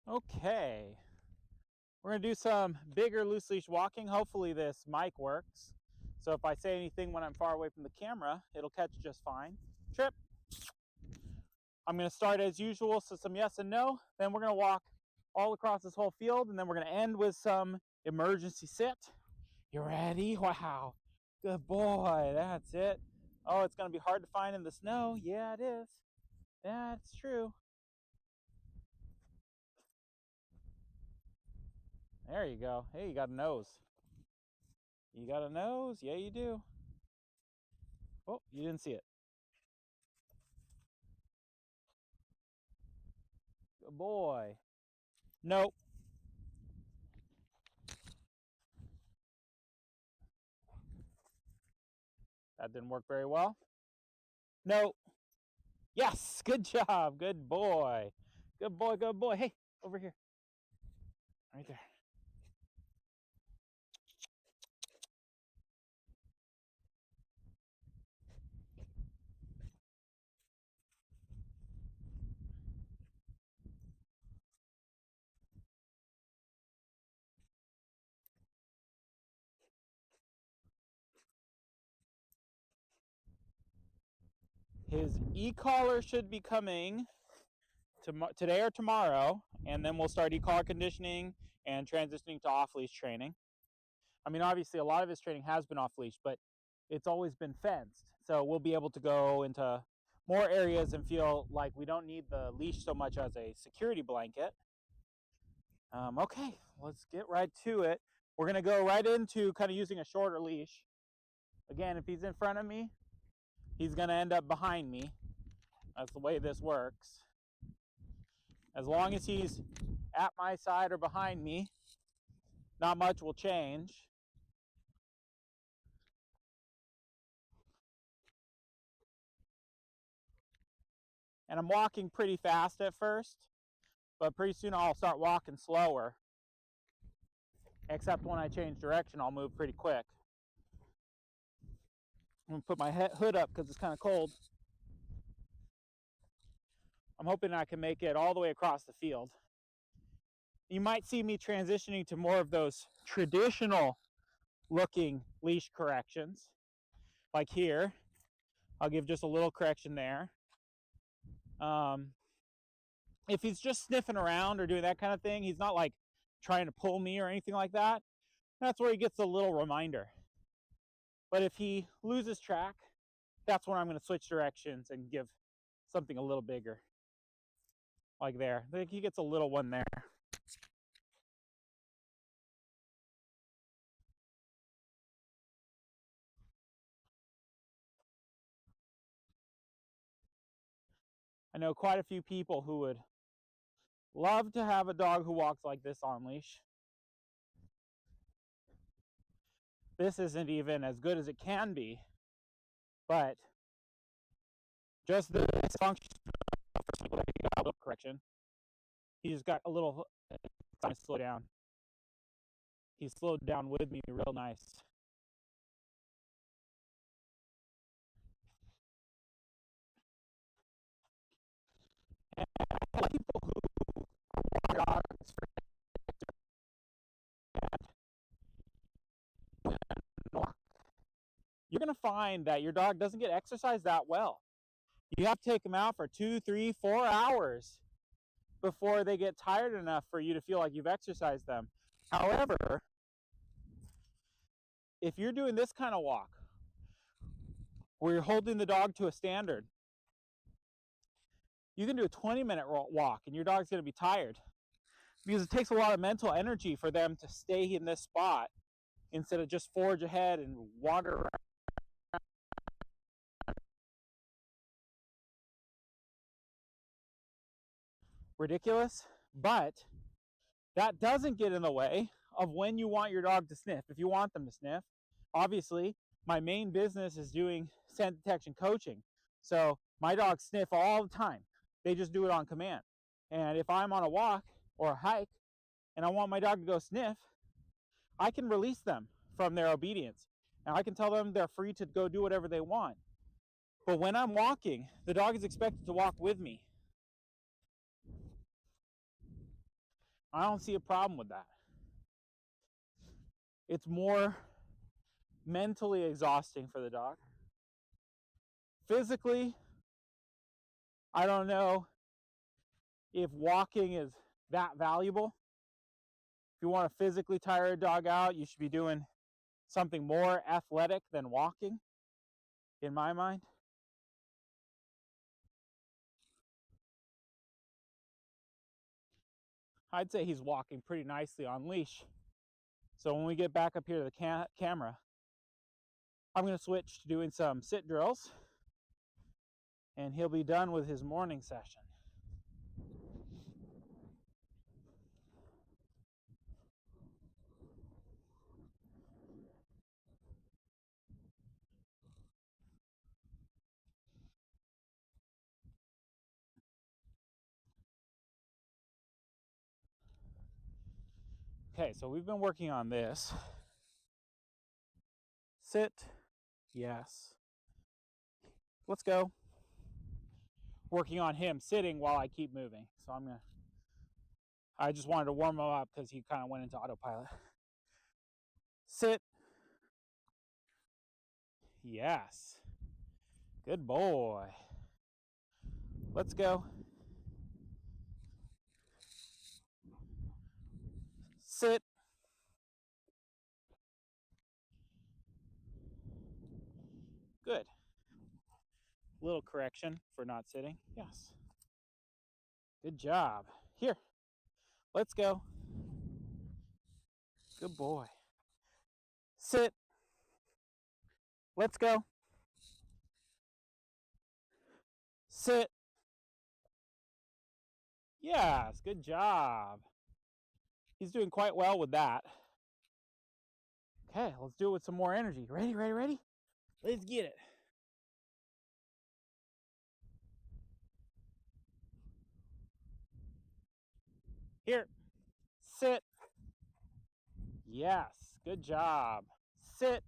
Okay, we're gonna do some bigger loose leash walking. Hopefully this mic works. So if I say anything when I'm far away from the camera, it'll catch just fine. Trip. I'm gonna start as usual, so some yes and no. Then we're gonna walk all across this whole field, and then we're gonna end with some emergency sit. You ready? Wow, good boy, that's it. Oh, it's gonna be hard to find in the snow. Yeah, it is. That's true. There you go. Hey, you got a nose. You got a nose? Yeah, you do. Oh, you didn't see it. Good boy. Nope. That didn't work very well. Nope. Yes, good job. Good boy. Good boy, good boy. Hey, over here. Right there. His e-collar should be coming today or tomorrow, and then we'll start e-collar conditioning and transitioning to off-leash training. I mean, obviously, a lot of his training has been off-leash, but it's always been fenced. So we'll be able to go into more areas and feel like we don't need the leash so much as a security blanket. Okay, let's get right to it. We're gonna go right into kind of using a shorter leash. Again, if he's in front of me, he's gonna end up behind me. That's the way this works. As long as he's at my side or behind me, not much will change. And I'm walking pretty fast at first, but pretty soon I'll start walking slower. Except when I change direction, I'll move pretty quick. I'm gonna put my hood up because it's kind of cold. I'm hoping I can make it all the way across the field. You might see me transitioning to more of those traditional looking leash corrections. Like here, I'll give just a little correction there. If he's just sniffing around or doing that kind of thing, he's not like trying to pull me or anything like that. That's where he gets a little reminder. But if he loses track, that's when I'm going to switch directions and give something a little bigger. Like there. I think he gets a little one there. I know quite a few people who would love to have a dog who walks like this on leash. This isn't even as good as it can be, but just the function of correction. He just got a little time to slow down. He slowed down with me real nice. And I like people who are dogs for you're going to find that your dog doesn't get exercise that well. You have to take them out for 2, 3, 4 hours before they get tired enough for you to feel like you've exercised them. However, if you're doing this kind of walk, where you're holding the dog to a standard, you can do a 20-minute walk and your dog's going to be tired because it takes a lot of mental energy for them to stay in this spot instead of just forge ahead and wander around. Ridiculous, but that doesn't get in the way of when you want your dog to sniff. If you want them to sniff, obviously my main business is doing scent detection coaching. So my dogs sniff all the time. They just do it on command. And if I'm on a walk or a hike and I want my dog to go sniff, I can release them from their obedience. And I can tell them they're free to go do whatever they want. But when I'm walking, the dog is expected to walk with me. I don't see a problem with that. It's more mentally exhausting for the dog. Physically, I don't know if walking is that valuable. If you want to physically tire a dog out, you should be doing something more athletic than walking, in my mind. I'd say he's walking pretty nicely on leash. So when we get back up here to the camera, I'm going to switch to doing some sit drills, and he'll be done with his morning session. Okay, so we've been working on this. Sit, yes. Let's go. Working on him sitting while I keep moving. So I just wanted to warm him up because he kind of went into autopilot. Sit. Yes. Good boy. Let's go. Sit. Good. Little correction for not sitting. Yes. Good job. Here. Let's go. Good boy. Sit. Let's go. Sit. Yes, good job. He's doing quite well with that. Okay, let's do it with some more energy. Ready, ready, ready? Let's get it. Here. Sit. Yes, good job. Sit.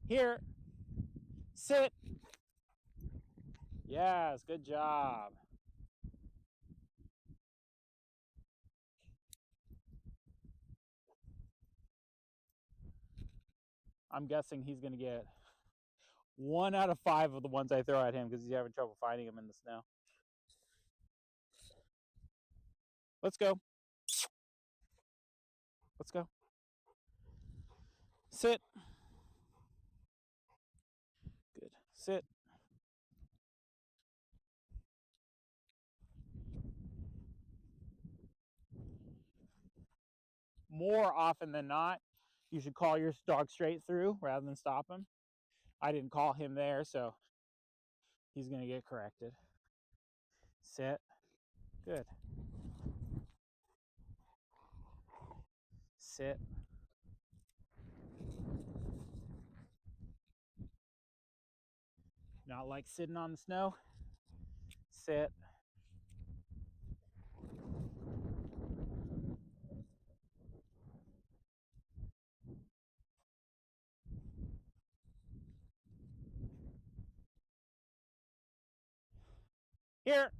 Here. Sit. Yes, good job. I'm guessing he's going to get 1 out of 5 of the ones I throw at him because he's having trouble finding them in the snow. Let's go. Let's go. Sit. Good. Sit. More often than not, you should call your dog straight through rather than stop him. I didn't call him there, so he's going to get corrected. Sit. Good. Sit. Not like sitting on the snow. Sit. Here.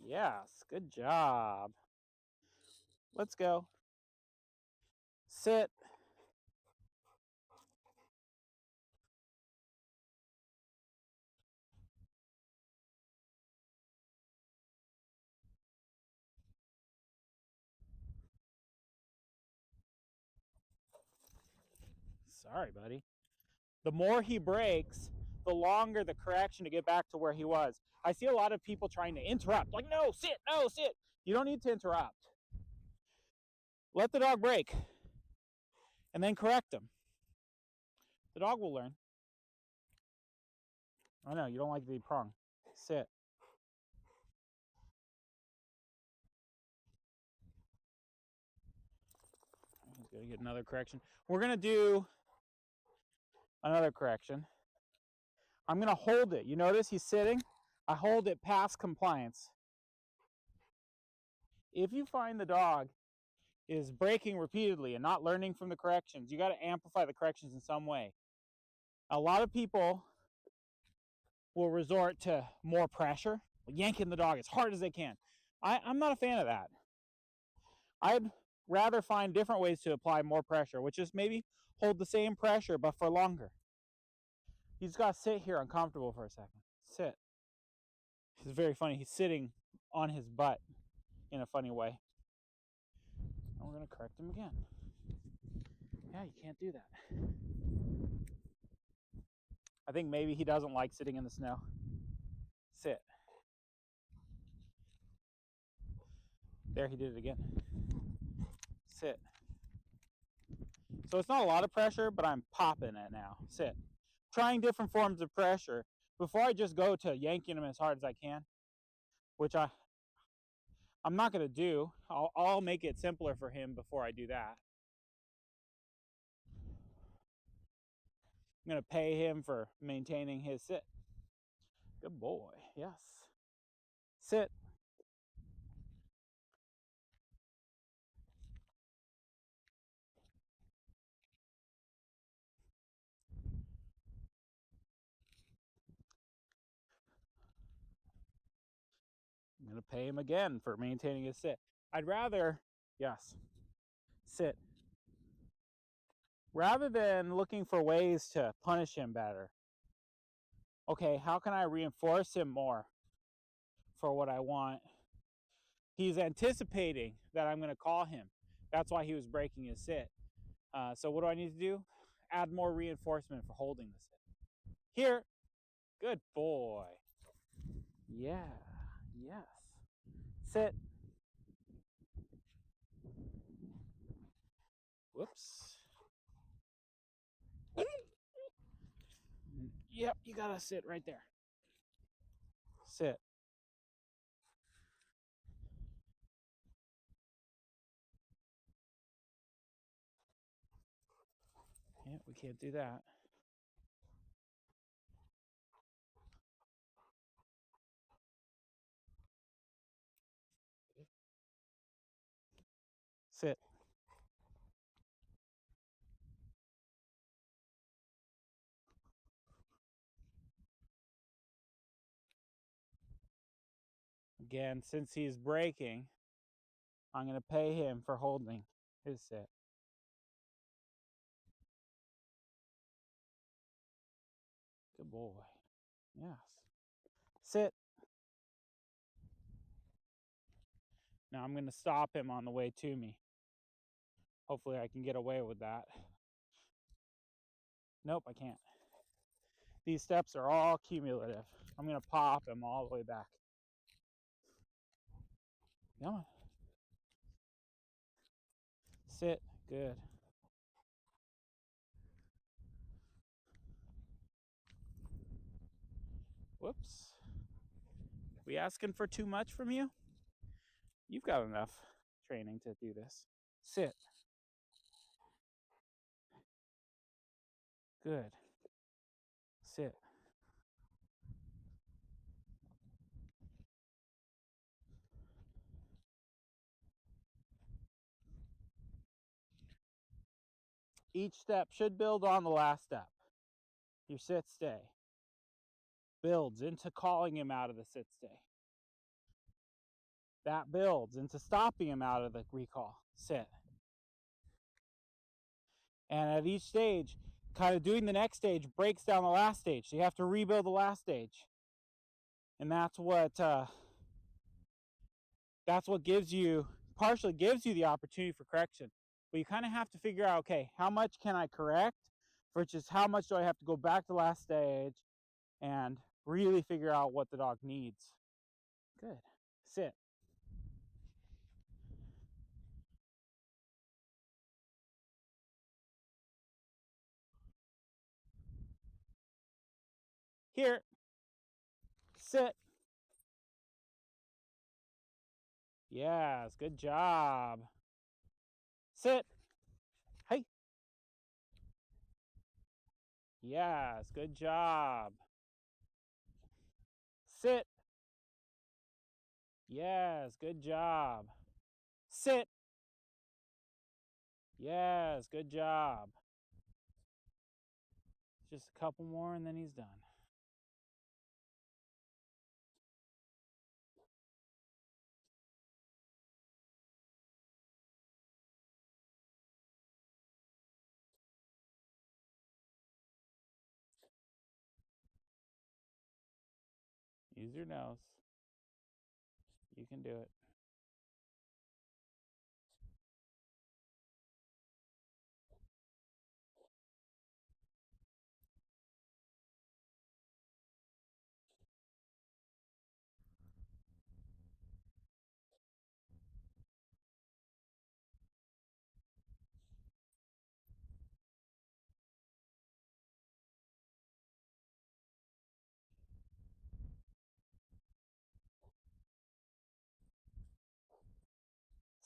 Yes, good job. Let's go. Sit. Sorry, buddy. The more he breaks, the longer the correction to get back to where he was. I see a lot of people trying to interrupt, like, no, sit, no, sit. You don't need to interrupt. Let the dog break and then correct him. The dog will learn. I know, you don't like the prong. Sit. He's going to get another correction. We're going to do another correction. I'm going to hold it. You notice he's sitting? I hold it past compliance. If you find the dog is breaking repeatedly and not learning from the corrections, you got to amplify the corrections in some way. A lot of people will resort to more pressure, yanking the dog as hard as they can. I'm not a fan of that. I'd rather find different ways to apply more pressure, which is maybe hold the same pressure but for longer. He's got to sit here uncomfortable for a second. Sit. It's very funny. He's sitting on his butt in a funny way. And we're going to correct him again. Yeah, you can't do that. I think maybe he doesn't like sitting in the snow. Sit. There, he did it again. Sit. So it's not a lot of pressure, but I'm popping it now. Sit. Trying different forms of pressure before I just go to yanking him as hard as I can, which I'm not going to do. I'll make it simpler for him before I do that. I'm going to pay him for maintaining his sit. Good boy. Yes. Sit. I'm going to pay him again for maintaining his sit. I'd rather, yes, sit. Rather than looking for ways to punish him better. Okay, how can I reinforce him more for what I want? He's anticipating that I'm going to call him. That's why he was breaking his sit. So what do I need to do? Add more reinforcement for holding the sit. Here. Good boy. Yeah. Yes. Sit. Whoops. Yep, you gotta sit right there. Sit. Yeah, we can't do that. Sit. Again, since he's breaking, I'm going to pay him for holding his sit. Good boy. Yes. Sit. Now I'm going to stop him on the way to me. Hopefully I can get away with that. Nope, I can't. These steps are all cumulative. I'm going to pop him all the way back. Come on. Sit. Good. Whoops. We asking for too much from you? You've got enough training to do this. Sit. Good. Sit. Each step should build on the last step. Your sit stay builds into calling him out of the sit stay. That builds into stopping him out of the recall, sit. And at each stage, kind of doing the next stage breaks down the last stage. So you have to rebuild the last stage. And that's what partially gives you the opportunity for correction. But you kind of have to figure out, okay, how much can I correct versus how much do I have to go back to the last stage and really figure out what the dog needs. Good. Sit. Here. Sit. Yes, good job. Sit. Hey. Yes, good job. Sit. Yes, good job. Sit. Yes, good job. Just a couple more and then he's done. Use your nose. You can do it.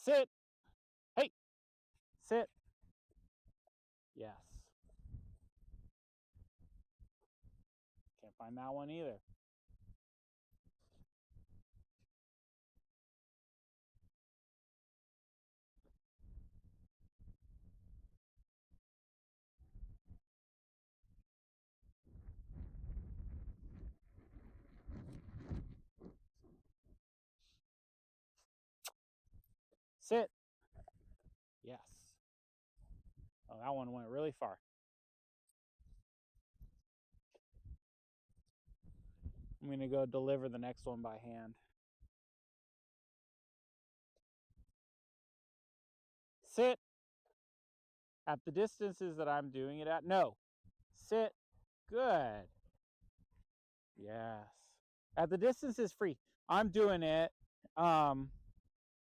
Sit. Hey, sit. Yes. Can't find that one either. Sit. Yes. Oh, that one went really far. I'm going to go deliver the next one by hand. Sit. At the distances that I'm doing it at. No. Sit. Good. Yes. At the distance is free. I'm doing it.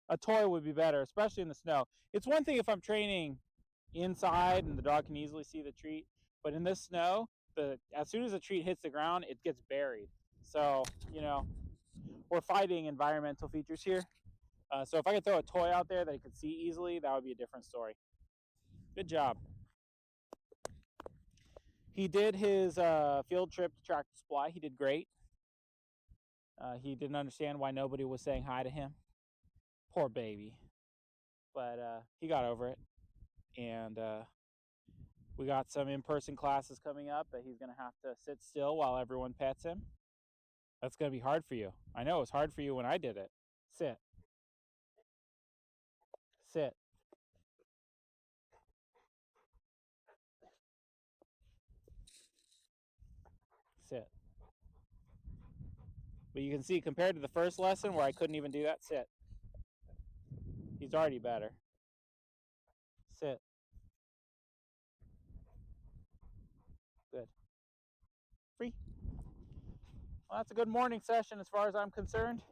A toy would be better, especially in the snow. It's one thing if I'm training inside and the dog can easily see the treat, but in this snow, as soon as the treat hits the ground, it gets buried. So, we're fighting environmental features here. So if I could throw a toy out there that it could see easily, that would be a different story. Good job. He did his field trip to Tractor Supply. He did great. He didn't understand why nobody was saying hi to him. Poor baby. But he got over it. And we got some in-person classes coming up that he's going to have to sit still while everyone pets him. That's going to be hard for you. I know it was hard for you when I did it. Sit. Sit. Sit. But you can see, compared to the first lesson where I couldn't even do that, sit. He's already better. Sit. Good. Free. Well, that's a good morning session as far as I'm concerned.